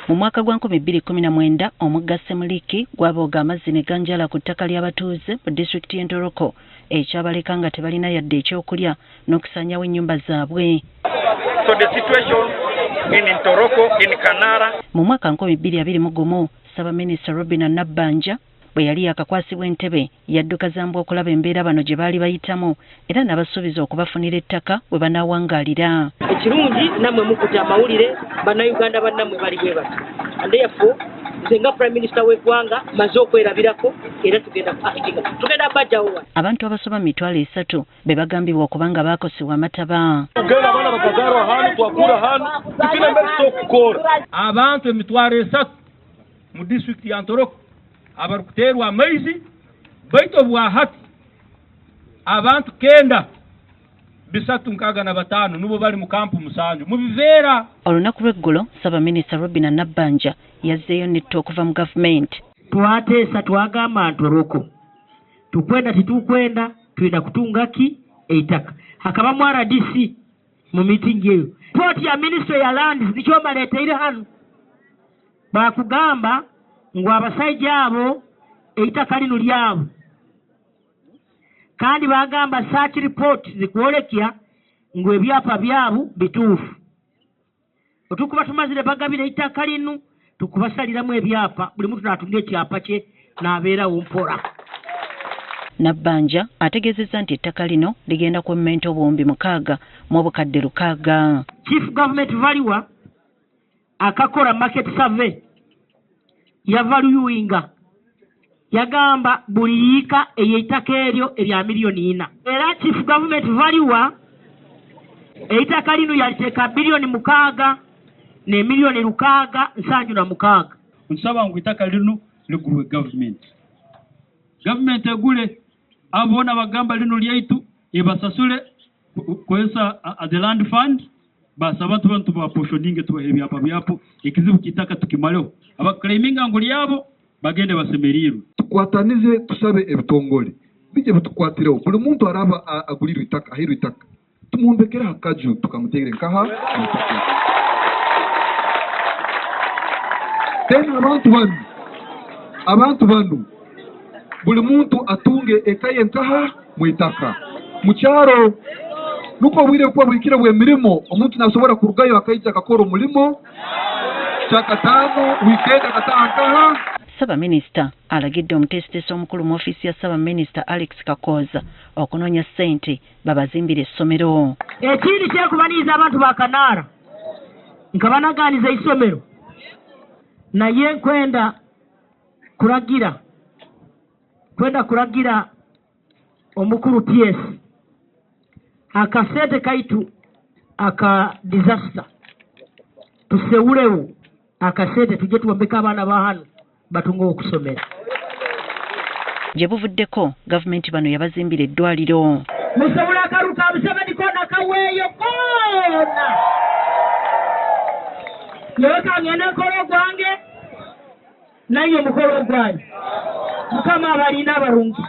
Mu mwaka gwa 2019 omugga Semuliki gwabooga amazzi ne ganjala ku ttaka ly'abatuuze mu disitulikiti y'e Ntoroko ekyabaleka nga tebalina yadde ekyokulya n'okusaanyawo ennyumba zaabwe. So the situation in Ntoroko, in Kanara. Mu mwaka 2021 Ssaabaminisita Robinah Nabbanja bwe yali yakakwasibwa entebe yaddukazambwa okulaba embeera bano gye baali bayitamu era n'abasuubiza okubafunira ettaka bwe banaawangaalira. Ekirungi nammwe mukutte amawulire bannayuganda bannammwe bali bwe bati. And therefore nze nga Prime Minister w'eggwanga maze okwerabirako era tugenda bajjawo. Abantu abasoba mu mitwalo 3 be bagambibwa okuba nga baakosebwa amataba. Abantu emitwalo 3 mu disitulikiti ya Ntoroko abarukuterwa amaizi baito bwa hati abantu 965 nubo bali mu kampu musanju mu biveera. Olunaku lw'eggulo Ssaabaminisita Robinah Nabbanja yazzeeyo netto okuva mu gavumenti. Twateesa twagamba Ntoroko tukwenda titukwenda tulina kutungaki eitaka hakaba mu RDC mu meeting eyo port ya Ministry ya Lands nicho baleteire hano bakugamba ngo abasajja abo eitaka lino lyabo kandi bagamba search report zikwolekya ngo ebyapa byabo bituufu otukuba tumazire bagabire eitaka lino tukubasaliramu ebyapa buli muntu natunga ekyapa kye n'abeera wumpora. Nabbanja ategeezezza nti ettaka lino ligenda kummenta obuwumbi 6 mu obukadde 6. Chief Government Valuer akakola market survey yavaluinga yagamba buli yiika ey'ettaka eryo erya miliyoni 4 era Chief Government Valuer eitaka lino yaliteeka biliyoni 6 ne miliyoni 676. Nsaba ngu ettaka lino ligulwe government egule abona bagamba lino lyaitu ebasasule kwesa the land fund basa abantu baposhoninge tubahe ebyapa byapo ekizibu kitaka tukimaleho abaclaiminga ngo lyabo bagende basemeriru tukwatanize tusabe ebitongole bije butukwatireho buli muntu araba agulirwa itaka ahiru itaka tumumbekera hakaju tukamutegere nkaha tena abantu banu buli muntu atunge ekaye nkaha mu itaka mu cyaro nuko bwire kuba burikira bwe mirimo omuntu nasobora kurugayo akayita akakora umulimo cyakatano weekend akatankaha. Ssaabaminisita alagidde omutesitesi omukulu mu ofiisi ya Ssaabaminisita Alex Kakooza okunoonya ssente babazimbire essomero. Ekindi kyekubaniiza abantu ba Kanara nga banaganiza isomero naye kwenda kuragira omukulu PS akasente kaitu aka disaster tusewulewo akasente tujje tuwambeka abaana ba hano batunga okusomera. Gye buvuddeko gavumenti bano yabazimbira eddwaliro. Musobola akaruka Museveni kona kaweeyo kona yeka ngene nkolo gwange naye mukolo gwange mukama abalina abalungi.